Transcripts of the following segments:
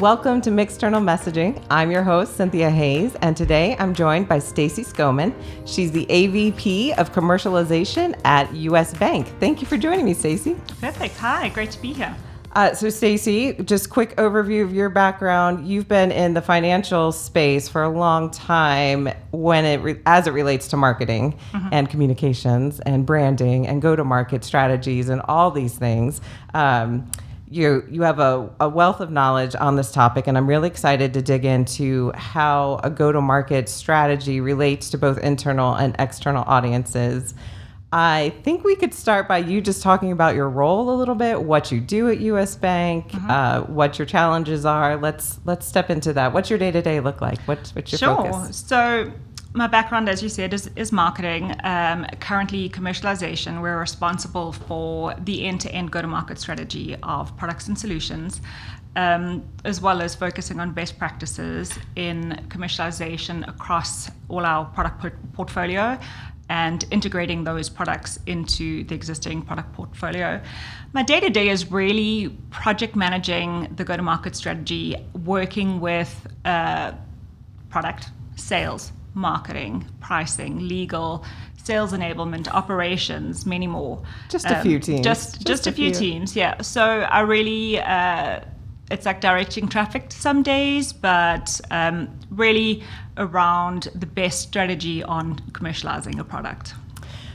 Welcome to Mixternal Messenging. I'm your host, Cynthia Hayes, and today I'm joined by Stacey Schoeman. She's the AVP of Commercialization at US Bank. Thank you for joining me, Stacey. Perfect. Hi, great to be here. So Stacey, just quick overview of your background. You've been in the financial space for a long time as it relates to marketing and communications and branding and go-to-market strategies and all these things. You have a wealth of knowledge on this topic, and I'm really excited to dig into how a go-to-market strategy relates to both internal and external audiences. I think we could start by you just talking about your role a little bit, what you do at US Bank, what your challenges are. Let's step into that. What's your day-to-day look like? What's your focus? So my background, as you said, is marketing. Currently commercialization. We're responsible for the end-to-end go-to-market strategy of products and solutions, as well as focusing on best practices in commercialization across all our product portfolio and integrating those products into the existing product portfolio. My day-to-day is really project managing the go-to-market strategy, working with product, sales, marketing, pricing, legal, sales enablement, operations, many more. Just a few teams. Just a few teams, yeah. So I really, it's like directing traffic some days, but really around the best strategy on commercializing a product.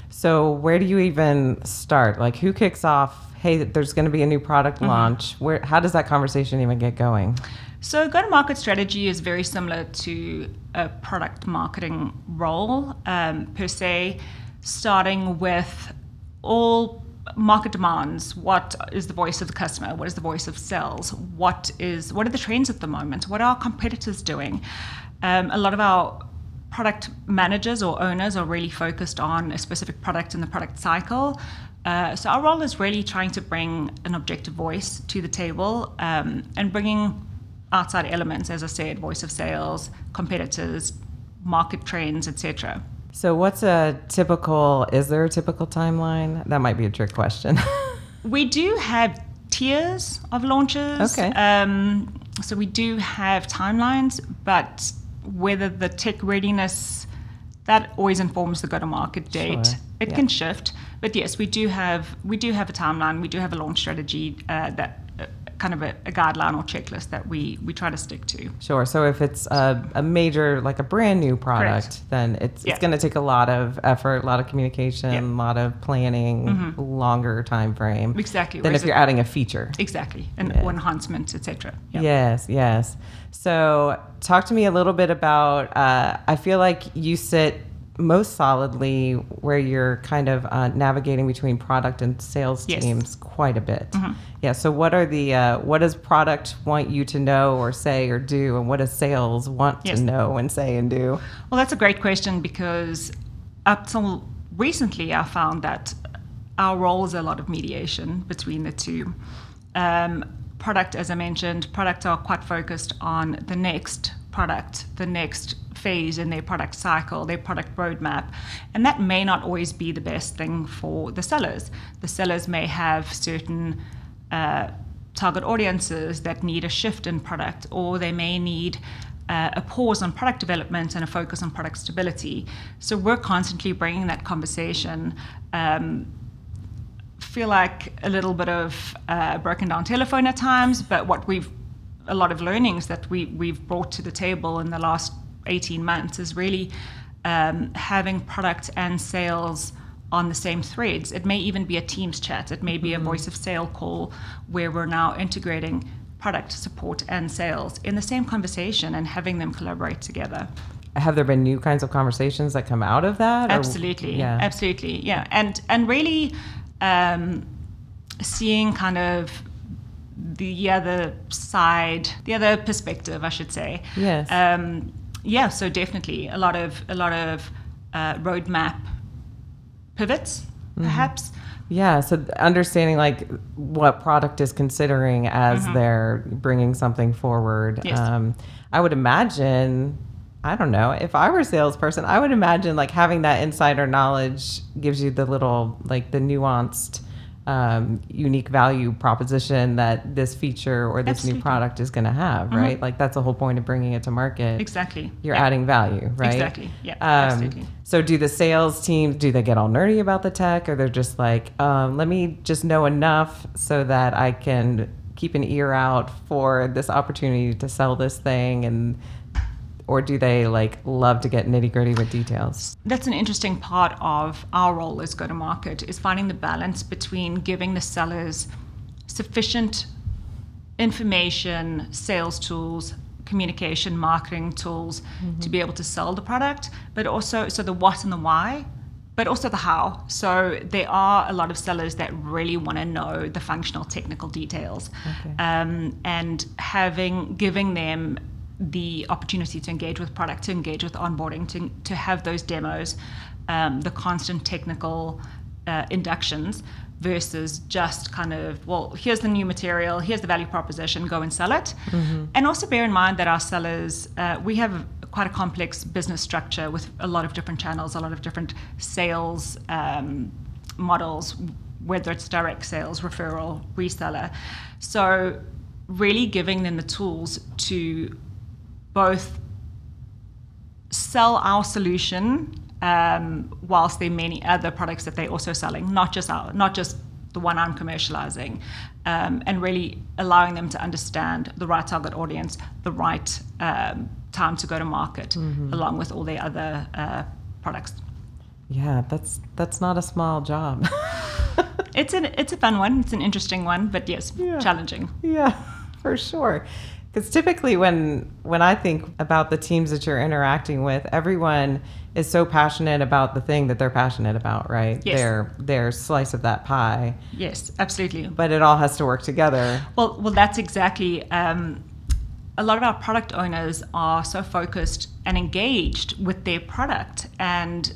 So where do you even start? Like, who kicks off, hey, there's going to be a new product launch? How does that conversation even get going? So go-to-market strategy is very similar to a product marketing role, per se, starting with all market demands. What is the voice of the customer? What is the voice of sales? What are the trends at the moment? What are our competitors doing? A lot of our product managers or owners are really focused on a specific product in the product cycle. So our role is really trying to bring an objective voice to the table, and bringing outside elements, as I said, voice of sales, competitors, market trends, etc. So is there a typical timeline? That might be a trick question. We do have tiers of launches. Okay. So we do have timelines, but whether the tech readiness, that always informs the go-to-market date. Sure. It can shift, but yes, we do have a timeline. We do have a launch strategy that kind of a guideline or checklist that we try to stick to. Sure. So if it's a major, like a brand new product, Correct. then it's going to take a lot of effort, a lot of communication, a lot of planning, longer time frame. Exactly. Than if you're adding a feature. Exactly. Or enhancements, etc. Yes. So talk to me a little bit about, I feel like you sit most solidly where you're kind of navigating between product and sales teams quite a bit. Yeah. So what does product want you to know or say or do, and what does sales want to know and say and do? Well, that's a great question, because up till recently I found that our role is a lot of mediation between the two. Product, as I mentioned, products are quite focused on the next product, the next phase in their product cycle, their product roadmap, and that may not always be the best thing for the sellers. The sellers may have certain target audiences that need a shift in product, or they may need a pause on product development and a focus on product stability. So we're constantly bringing that conversation. Feel like a little bit of broken down telephone at times, but a lot of learnings that we've brought to the table in the last 18 months is really having product and sales on the same threads. It may even be a Teams chat. It may be a voice of sale call where we're now integrating product support and sales in the same conversation and having them collaborate together. Have there been new kinds of conversations that come out of that? Absolutely. Yeah. And really seeing kind of the other side, the other perspective, I should say. Yes. So definitely a lot of roadmap pivots, perhaps. Yeah, so understanding like what product is considering as they're bringing something forward. Yes. I would imagine, I don't know, if I were a salesperson, I would imagine like having that insider knowledge gives you the little, like the nuanced unique value proposition that this feature or this new product is going to have, right? Like that's the whole point of bringing it to market. Exactly. You're adding value, right? Exactly. Yeah, absolutely. So do the sales teams, do they get all nerdy about the tech, or they're just like, let me just know enough so that I can keep an ear out for this opportunity to sell this thing, or do they like love to get nitty gritty with details? That's an interesting part of our role as go-to-market, is finding the balance between giving the sellers sufficient information, sales tools, communication, marketing tools to be able to sell the product, but also so the what and the why, but also the how. So there are a lot of sellers that really want to know the functional technical details, and giving them the opportunity to engage with product, to engage with onboarding, to have those demos, the constant technical inductions, versus just kind of, well, here's the new material, here's the value proposition, go and sell it. And also bear in mind that our sellers, we have quite a complex business structure with a lot of different channels, a lot of different sales models, whether it's direct sales, referral, reseller. So really giving them the tools to both sell our solution whilst there are many other products that they're also selling, not just the one I'm commercializing, and really allowing them to understand the right target audience, the right time to go to market, along with all their other products. Yeah, that's not a small job. It's a fun one. It's an interesting one, but yes, challenging. Yeah, for sure. Because typically when I think about the teams that you're interacting with, everyone is so passionate about the thing that they're passionate about, right? Yes. Their slice of that pie. Yes, absolutely. But it all has to work together. Well, that's exactly. A lot of our product owners are so focused and engaged with their product, and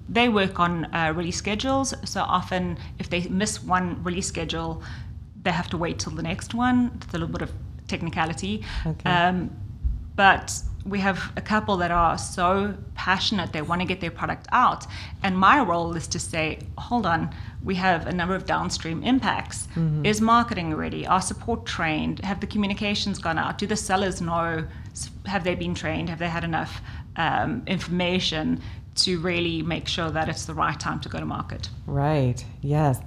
they work on release schedules. So often, if they miss one release schedule, they have to wait till the next one. It's a little bit of technicality. Okay. But we have a couple that are so passionate, they want to get their product out. And my role is to say, hold on, we have a number of downstream impacts. Is marketing ready? Are support trained? Have the communications gone out? Do the sellers know? Have they been trained? Have they had enough information to really make sure that it's the right time to go to market? Right. Yes.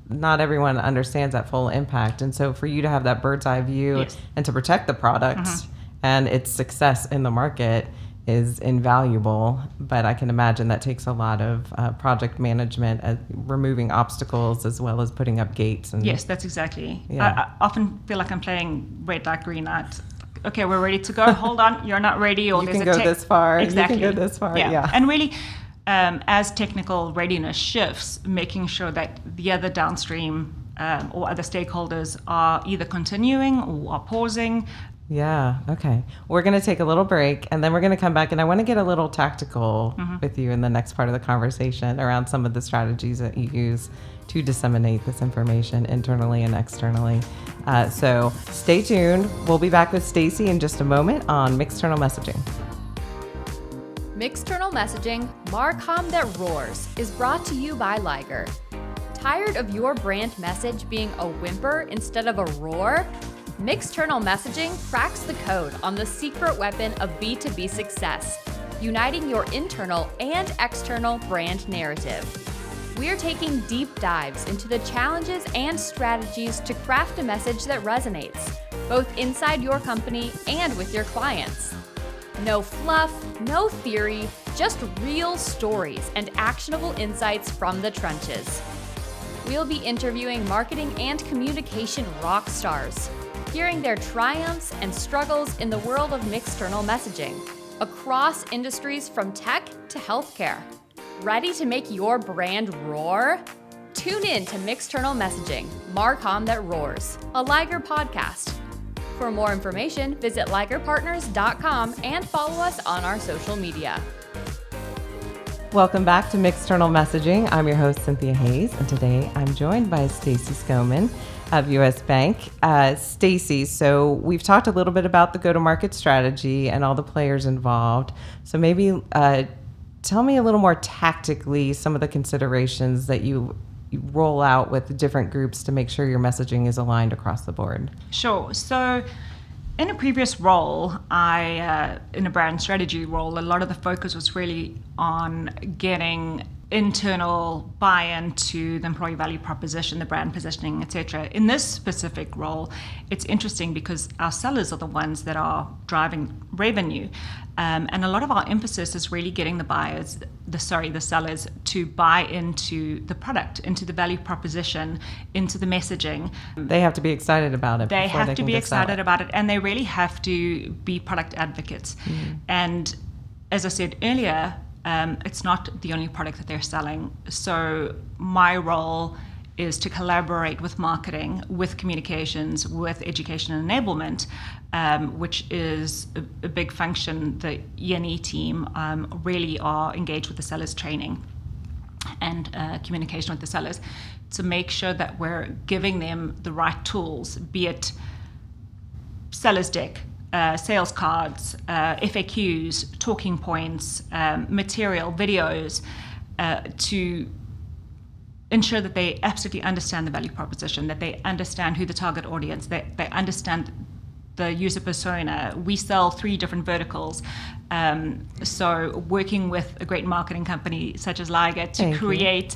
Not everyone understands that full impact. And so for you to have that bird's eye view and to protect the product and its success in the market is invaluable. But I can imagine that takes a lot of project management, removing obstacles as well as putting up gates. And yes, that's exactly. I often feel like I'm playing red light, green light. Okay, we're ready to go. Hold on, you're not ready. Or you can go this far. Exactly. You can go this far. Yeah. And really, as technical readiness shifts, making sure that the other downstream or other stakeholders are either continuing or are pausing. Yeah, okay. We're going to take a little break, and then we're going to come back, and I want to get a little tactical with you in the next part of the conversation around some of the strategies that you use to disseminate this information internally and externally. So stay tuned. We'll be back with Stacey in just a moment on Mixternal Messenging. Mixternal Messaging, Marcom that roars, is brought to you by Liger. Tired of your brand message being a whimper instead of a roar? Mixternal Messaging cracks the code on the secret weapon of B2B success, uniting your internal and external brand narrative. We're taking deep dives into the challenges and strategies to craft a message that resonates, both inside your company and with your clients. No fluff, no theory, just real stories and actionable insights from the trenches. We'll be interviewing marketing and communication rock stars, hearing their triumphs and struggles in the world of mixternal messaging, across industries from tech to healthcare. Ready to make your brand roar? Tune in to Mixternal Messaging, Marcom that roars, a Liger podcast. For more information, visit ligerpartners.com and follow us on our social media. Welcome back to Mixternal Messaging. I'm your host, Cynthia Hayes, and today I'm joined by Stacey Schoeman of US Bank. Stacey, so we've talked a little bit about the go-to-market strategy and all the players involved. So maybe tell me a little more tactically some of the considerations that you roll out with different groups to make sure your messaging is aligned across the board? Sure. So in a previous role, in a brand strategy role, a lot of the focus was really on getting internal buy-in to the employee value proposition, the brand positioning, etc. In this specific role, it's interesting because our sellers are the ones that are driving revenue, and a lot of our emphasis is really getting the sellers to buy into the product, into the value proposition, into the messaging. They have to be excited about it. They have to be excited about it, and they really have to be product advocates. And as I said earlier, it's not the only product that they're selling. So my role is to collaborate with marketing, with communications, with education and enablement, which is a big function. The E&E team really are engaged with the sellers training and communication with the sellers to make sure that we're giving them the right tools, be it seller's deck, sales cards, FAQs, talking points, material, videos, to ensure that they absolutely understand the value proposition, that they understand who the target audience, that they understand the user persona. We sell 3 different verticals. So working with a great marketing company such as Liger to create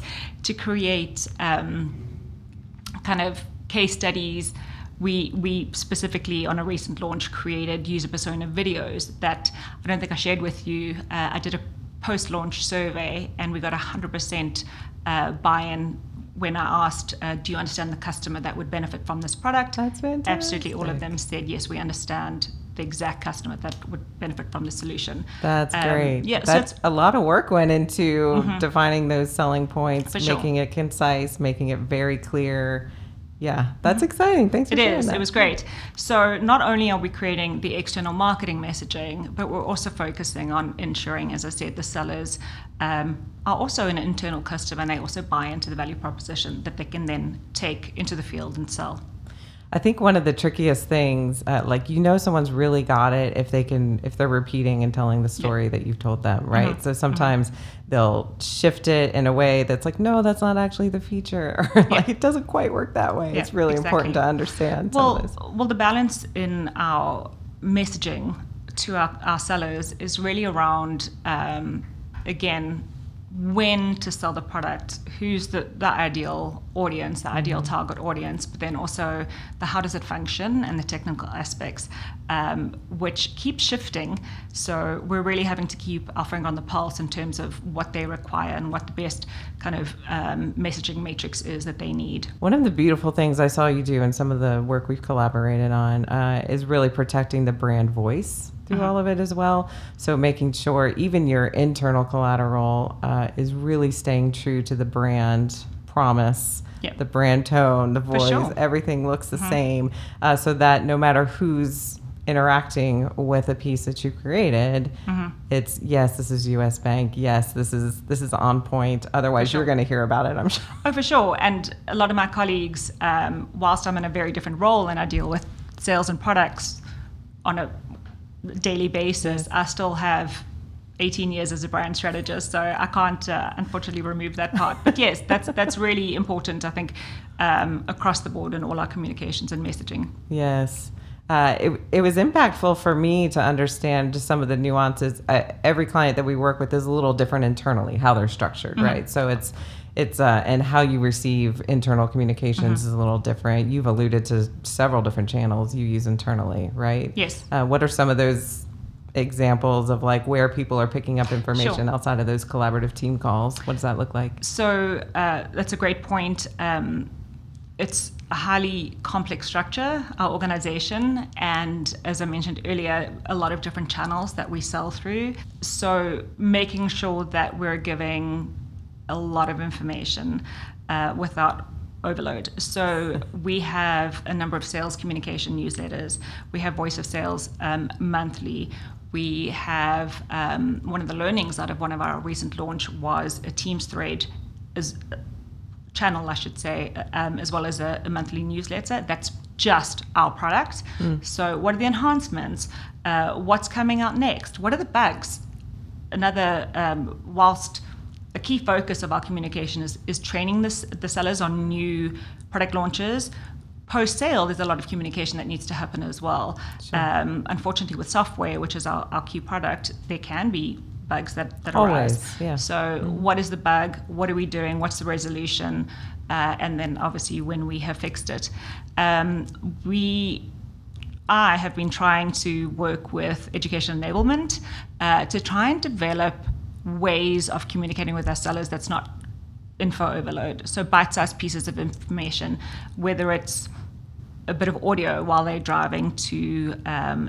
kind of case studies. We specifically, on a recent launch, created user persona videos that I don't think I shared with you. I did a post-launch survey, and we got 100% buy-in when I asked, do you understand the customer that would benefit from this product? That's fantastic. Absolutely all of them said, yes, we understand the exact customer that would benefit from the solution. That's great. Yeah, That's so a lot of work went into defining those selling points, For sure. making it concise, making it very clear. Yeah, that's exciting. Thanks for sharing that. It was great. So not only are we creating the external marketing messaging, but we're also focusing on ensuring, as I said, the sellers are also an internal customer, and they also buy into the value proposition that they can then take into the field and sell. I think one of the trickiest things, someone's really got it if they're repeating and telling the story that you've told them, right? So sometimes they'll shift it in a way that's like, no, that's not actually the feature, or like it doesn't quite work that way. It's really important to understand. Well, the balance in our messaging to our sellers is really around, again, when to sell the product, who's the ideal audience, the ideal target audience, but then also the how does it function and the technical aspects, which keep shifting. So we're really having to keep our finger on the pulse in terms of what they require and what the best kind of messaging matrix is that they need. One of the beautiful things I saw you do in some of the work we've collaborated on is really protecting the brand voice through all of it as well. So making sure even your internal collateral is really staying true to the brand promise, the brand tone, the voice, everything looks the same, so that no matter who's interacting with a piece that you created, it's, yes, this is US Bank, yes, this is on point, otherwise you're going to hear about it, I'm sure. Oh, for sure. And a lot of my colleagues, whilst I'm in a very different role and I deal with sales and products on a daily basis, I still have 18 years as a brand strategist, so I can't unfortunately remove that part. But yes, that's really important, I think, across the board in all our communications and messaging. Yes. It was impactful for me to understand just some of the nuances. Every client that we work with is a little different internally, how they're structured, right? So it's and how you receive internal communications is a little different. You've alluded to several different channels you use internally, right? Yes. What are some of those examples of like where people are picking up information outside of those collaborative team calls? What does that look like? So that's a great point. It's a highly complex structure, our organization, and as I mentioned earlier, a lot of different channels that we sell through. So making sure that we're giving a lot of information without overload. So we have a number of sales communication newsletters. We have Voice of Sales monthly. We have one of the learnings out of one of our recent launch was a Teams thread channel, I should say, as well as a monthly newsletter. That's just our product. So what are the enhancements? What's coming out next? What are the bugs? Whilst a key focus of our communication is training the sellers on new product launches. Post-sale, there's a lot of communication that needs to happen as well. Sure. Unfortunately, with software, which is our key product, there can be bugs that Always, arise. yeah. So what is the bug? What are we doing? What's the resolution? And then obviously when we have fixed it. I have been trying to work with education enablement to try and develop ways of communicating with our sellers that's not info overload. So bite-sized pieces of information, whether it's a bit of audio while they're driving to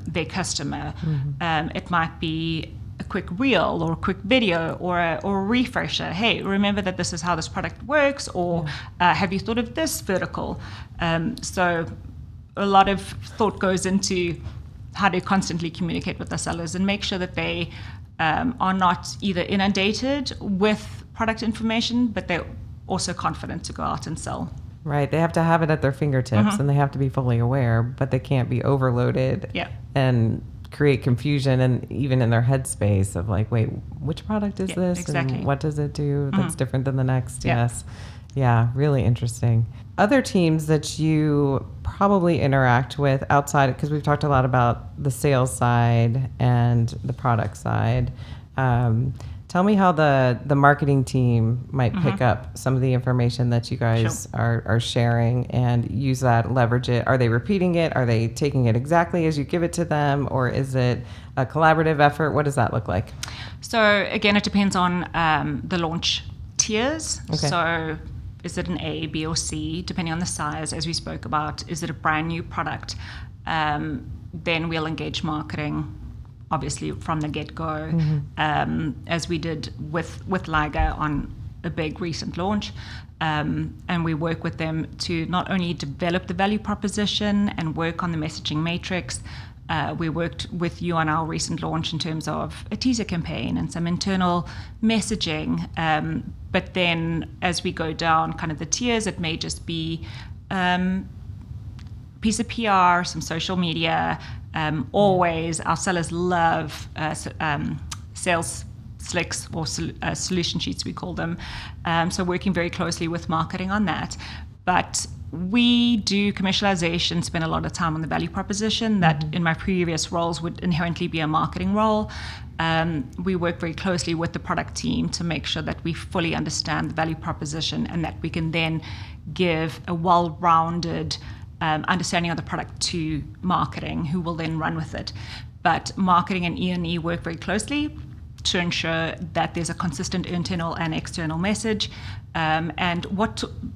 their customer. It might be a quick reel or a quick video or a refresher. Hey, remember that this is how this product works, or have you thought of this vertical? So a lot of thought goes into how to constantly communicate with the sellers and make sure that they are not either inundated with product information, but they're also confident to go out and sell. Right. They have to have it at their fingertips and they have to be fully aware, but they can't be overloaded and create confusion, and even in their headspace of like, wait, which product is this? Exactly. And what does it do that's different than the next? Yeah. Yes. Yeah, really interesting. Other teams that you probably interact with outside, because we've talked a lot about the sales side and the product side. Tell me how the marketing team might pick up some of the information that you guys are sharing and use that, leverage it. Are they repeating it? Are they taking it exactly as you give it to them? Or is it a collaborative effort? What does that look like? So again, it depends on the launch tiers. Okay. So is it an A, B, or C, depending on the size, as we spoke about? Is it a brand new product? Then we'll engage marketing, obviously, from the get-go, as we did with Liger on a big recent launch. And we work with them to not only develop the value proposition and work on the messaging matrix. We worked with you on our recent launch in terms of a teaser campaign and some internal messaging. But then as we go down kind of the tiers, it may just be piece of PR, some social media. Always, our sellers love sales slicks or solution sheets, we call them. So working very closely with marketing on that. But we do commercialization, spend a lot of time on the value proposition that in my previous roles would inherently be a marketing role. We work very closely with the product team to make sure that we fully understand the value proposition and that we can then give a well-rounded understanding of the product to marketing, who will then run with it. But marketing and E&E work very closely to ensure that there's a consistent internal and external message, and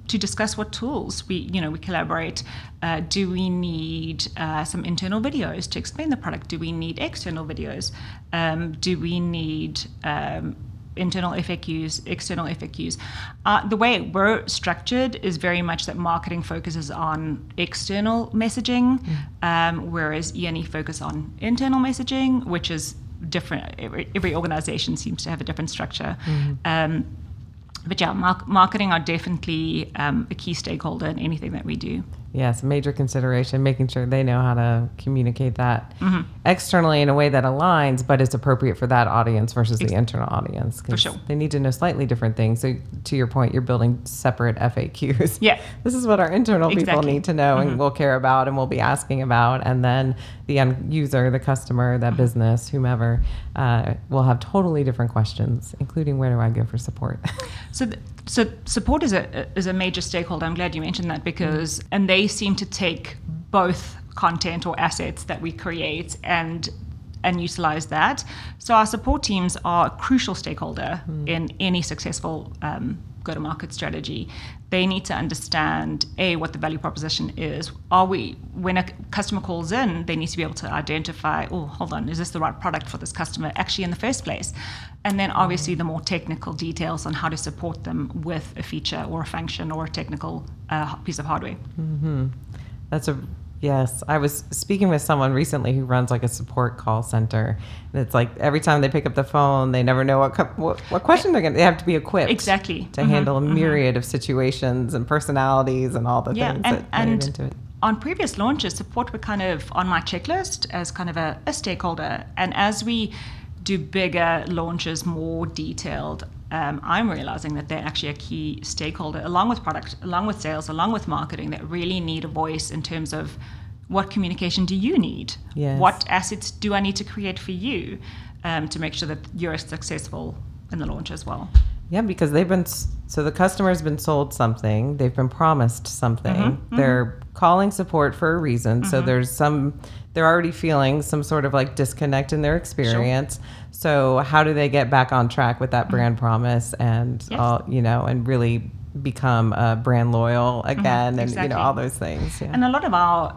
to discuss what tools we collaborate. Do we need some internal videos to explain the product? Do we need external videos? Do we need internal FAQs, external FAQs? The way we're structured is very much that marketing focuses on external messaging, whereas E&E focus on internal messaging, which is different. Every organization seems to have a different structure. But yeah, marketing are definitely a key stakeholder in anything that we do. Yes, major consideration, making sure they know how to communicate that externally in a way that aligns, but is appropriate for that audience versus the internal audience. For sure. They need to know slightly different things. So to your point, you're building separate FAQs. Yeah. This is what our internal people Exactly. need to know and will care about and will be asking about. And then the end user, the customer, that business, whomever, will have totally different questions, including where do I go for support? So support is a major stakeholder. I'm glad you mentioned that because and they seem to take both content or assets that we create and utilize that. So our support teams are a crucial stakeholder in any successful go-to-market strategy. They need to understand what the value proposition is. When a customer calls in, they need to be able to identify, oh, hold on, is this the right product for this customer actually in the first place? And then obviously the more technical details on how to support them with a feature or a function or a technical piece of hardware. Yes, I was speaking with someone recently who runs like a support call center. And it's like every time they pick up the phone, they never know what question they have to be equipped Exactly. to handle a myriad of situations and personalities and all the things that and get into it. On previous launches, support were kind of on my checklist as kind of a stakeholder. And as we do bigger launches, more detailed, I'm realizing that they're actually a key stakeholder, along with product, along with sales, along with marketing, that really need a voice in terms of what communication do you need? Yes. What assets do I need to create for you to make sure that you're successful in the launch as well? Yeah, because the customer's been sold something, they've been promised something, they're calling support for a reason. So they're already feeling some sort of like disconnect in their experience. Sure. So how do they get back on track with that brand promise and and really become brand loyal again, and exactly. all those things. Yeah. And a lot of our,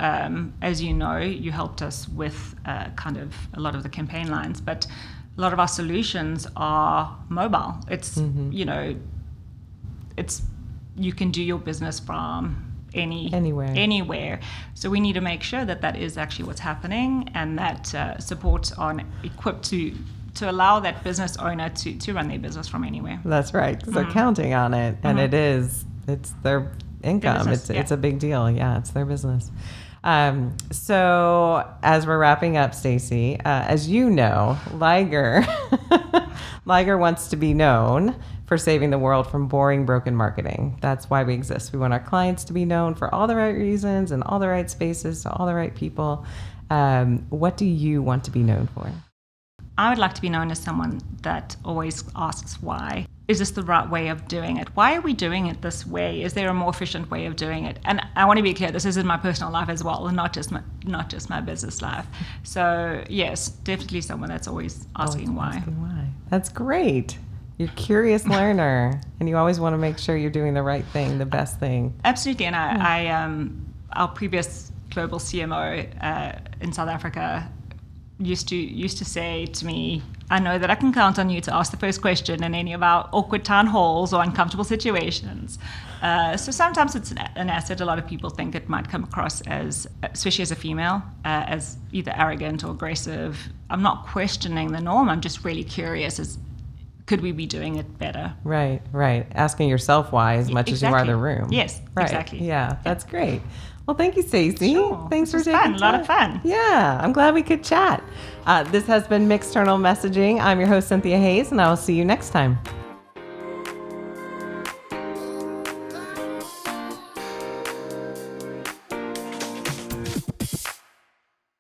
as you know, you helped us with kind of a lot of the campaign lines, but a lot of our solutions are mobile. It's it's you can do your business from anywhere. So we need to make sure that is actually what's happening, and that supports are equipped to allow that business owner to run their business from anywhere. That's right, because they're counting on it, and it's their income. Their business, it's a big deal. Yeah, it's their business. So as we're wrapping up, Stacey, as you know, Liger wants to be known for saving the world from boring, broken marketing. That's why we exist. We want our clients to be known for all the right reasons and all the right spaces to all the right people. What do you want to be known for? I would like to be known as someone that always asks why. Is this the right way of doing it? Why are we doing it this way? Is there a more efficient way of doing it? And I want to be clear, this is in my personal life as well, and not just my business life. So yes, definitely someone that's always asking why. That's great. You're a curious learner, and you always want to make sure you're doing the right thing, the best thing. Absolutely. And our previous global CMO in South Africa used to say to me, I know that I can count on you to ask the first question in any of our awkward town halls or uncomfortable situations. So sometimes it's an asset. A lot of people think it might come across as, especially as a female, as either arrogant or aggressive. I'm not questioning the norm. I'm just really curious as could we be doing it better? Right. Asking yourself why as much as you are the room. Yes, right. Exactly. Yeah, that's great. Well, thank you, Stacey. Sure. Thanks for taking time. A lot of fun. Yeah, I'm glad we could chat. This has been Mixternal Messaging. I'm your host, Cynthia Hayes, and I will see you next time.